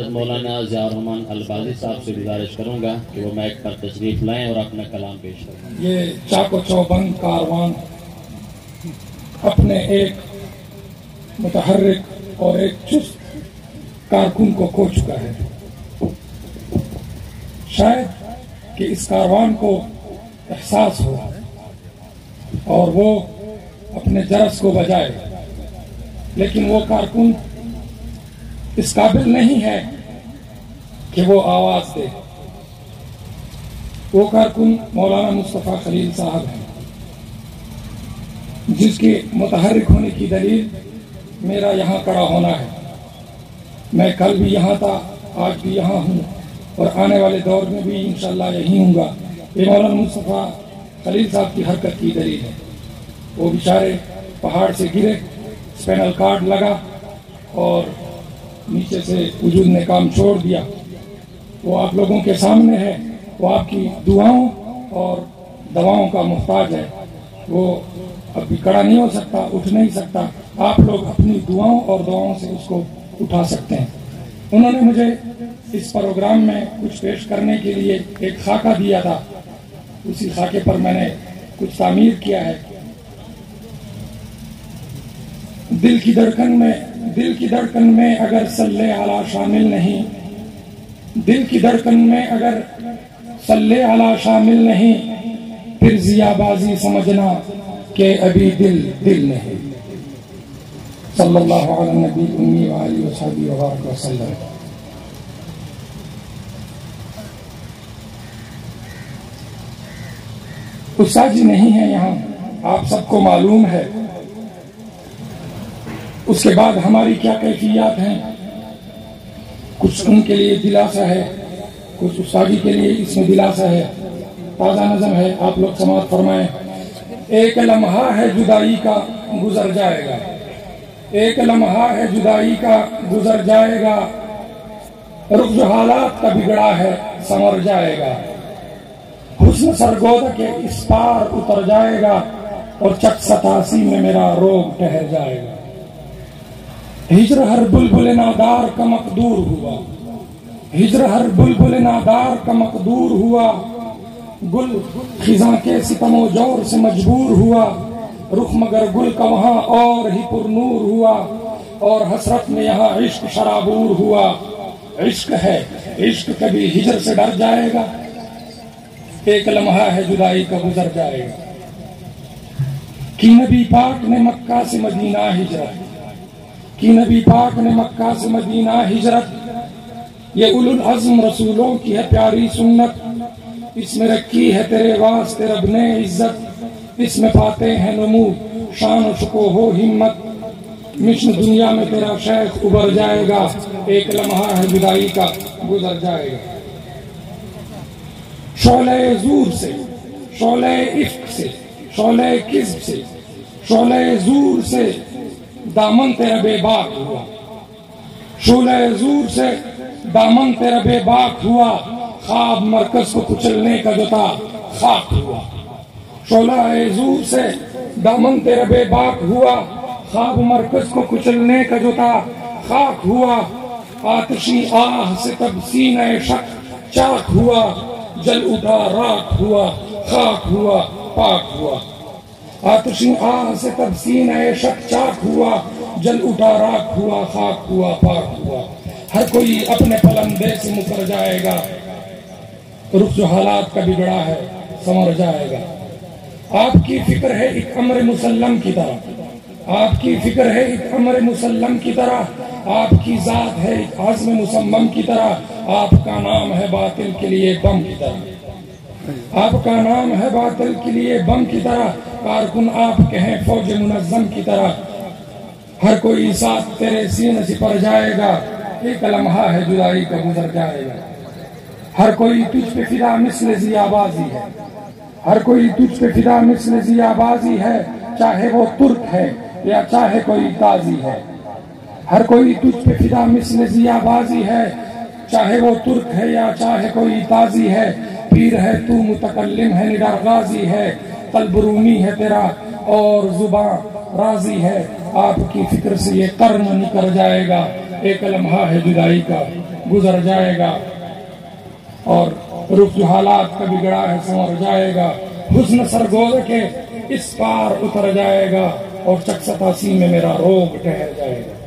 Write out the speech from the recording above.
مولانا ضیاء الرحمن البازی صاحب سے گزارش کروں گا کہ وہ مائک پر تشریف لائیں اور اپنا کلام پیش کریں۔ یہ چاق و چوبند کاروان اپنے ایک متحرک اور ایک چست کارکن کو کھو چکا ہے۔ شاید کہ اس کاروان کو احساس ہو اور وہ اپنے جرس کو بجائے، لیکن وہ کارکن اس قابل نہیں ہے کہ وہ آواز دے۔ وہ کارکن مولانا مصطفیٰ خلیل صاحب ہیں، جس کے متحرک ہونے کی دلیل میرا یہاں کڑا ہونا ہے۔ میں کل بھی یہاں تھا، آج بھی یہاں ہوں اور آنے والے دور میں بھی انشاءاللہ یہی ہوں گا۔ یہ مولانا مصطفیٰ خلیل صاحب کی حرکت کی دلیل ہے۔ وہ بیچارے پہاڑ سے گرے، اسپینل کارڈ لگا اور نیچے سے وجود نے کام چھوڑ دیا۔ وہ آپ لوگوں کے سامنے ہے، وہ آپ کی دعاؤں اور دواؤں کا محتاج ہے۔ وہ اب بھی کھڑا نہیں ہو سکتا، اٹھ نہیں سکتا۔ آپ لوگ اپنی دعاؤں اور دعاؤں سے اس کو اٹھا سکتے ہیں۔ انہوں نے مجھے اس پروگرام میں کچھ پیش کرنے کے لیے ایک خاکہ دیا تھا، اسی خاکے پر میں نے کچھ تعمیر کیا ہے۔ دل کی دھڑکن میں اگر صلی علی شامل نہیں، دل کی دھڑکن میں اگر صلی علی شامل نہیں، پھر ضیا بازی سمجھنا کہ ابھی دل نہیں۔ صلی اللہ علی نبی امی وآلہ وصحبہ وبارک وسلم۔ استاد جی نہیں ہے یہاں، آپ سب کو معلوم ہے۔ اس کے بعد ہماری کیا کیفیات ہیں، کچھ ان کے لیے دلاسا ہے، کچھ استادی کے لیے اس میں دلاسا ہے۔ تازہ نظم ہے، آپ لوگ سماعت فرمائیں۔ ایک لمحہ ہے جدائی کا گزر جائے گا، ایک لمحہ ہے جدائی کا گزر جائے گا، رخ جو حالات کا بگڑا ہے سنور جائے گا، حسن سرگودا کے اس پار اتر جائے گا، اور چک 87 میں میرا روگ ٹھہر جائے گا۔ ہجر ہر بلبل نادار کا مقدور ہوا، ہجر ہر بلبل نادار کا مقدور ہوا، گل خزاں کے ستم و جور سے مجبور ہوا، رخ مگر گل کا وہاں اور ہی پر نور ہوا، اور حسرت میں یہاں عشق شرابور ہوا۔ عشق ہے، عشق کبھی ہجر سے ڈر جائے گا، ایک لمحہ ہے جدائی کا گزر جائے گا۔ کہ نبی پاک نے مکہ سے مدینہ ہجرت، کہ نبی پاک نے مکہ سے مدینہ ہجرت، یہ اولو العزم رسولوں کی ہے پیاری سنت، اس میں رکھی ہے تیرے واسطے رب نے عزت، اس میں پاتے ہیں نمو شان و شکو ہو ہمت، مشن دنیا میں تیرا شیخ ابھر جائے گا، ایک لمحہ ہے جدائی کا گزر جائے گا۔ شعلہ زور سے، شعلہ عشق سے، شعلہ کذب سے، شعلہ زور سے دامن تیرا بے باک ہوا، شعلہ زور سے دامن تیرا بے باک ہوا، خواب مرکز کو کچلنے کا جو تھا خاک ہوا۔ شعلہ زور سے دامن تیرا بے باک ہوا، خواب مرکز کو کچلنے کا جو تھا خاک ہوا، آتشی آہ سے تب سینہ شک چاک ہوا، جل اٹھا راک ہوا، خاک ہوا، پاک ہوا۔ آتشی آہ سے تب سینہ شک چاک ہوا، جل اٹھا راک ہوا، خاک ہوا، پاک ہوا۔ ہر کوئی اپنے پلندے سے مکر جائے گا، رخ جو حالات کا بگڑا ہے سنور جائے گا۔ آپ کی فکر ہے ایک امر مسلم کی طرح، آپ کی فکر ہے ایک امر مسلم کی طرح، آپ کی ذات ہے ایک عزم مسمم کی طرح، آپ کا نام ہے باطل کے لیے بم کی طرح، آپ کا نام ہے باطل کے لیے بم کی طرح، کارکن آپ کے ہیں فوج منظم کی طرح، ہر کوئی ساتھ تیرے سینے سے پر جائے گا، ایک لمحہ ہے جدائی کا گزر جائے گا۔ ہر کوئی تجھ پہ فدا مثل ضیا بازی ہے، ہر کوئی تجھ پہ فدا مثل ضیا بازی ہے، چاہے وہ ترک ہے یا چاہے کوئی تازی ہے، ہر کوئی تجھ پہ فدا مثل ضیا بازی ہے، چاہے وہ ترک ہے یا چاہے کوئی تازی ہے، پیر ہے تو متکلم ہے نڈر غازی ہے، قلب رومی ہے تیرا اور زباں راضی ہے، آپ کی فکر سے یہ قرن نکر جائے گا، ایک لمحہ ہے جدائی کا گزر جائے گا، اور رخ جو حالات کا بگڑا ہے سنور جائے گا، حسن سرگوز کے اس پار اتر جائے گا، اور چکستا سین میں میرا روگ ٹھہر جائے گا۔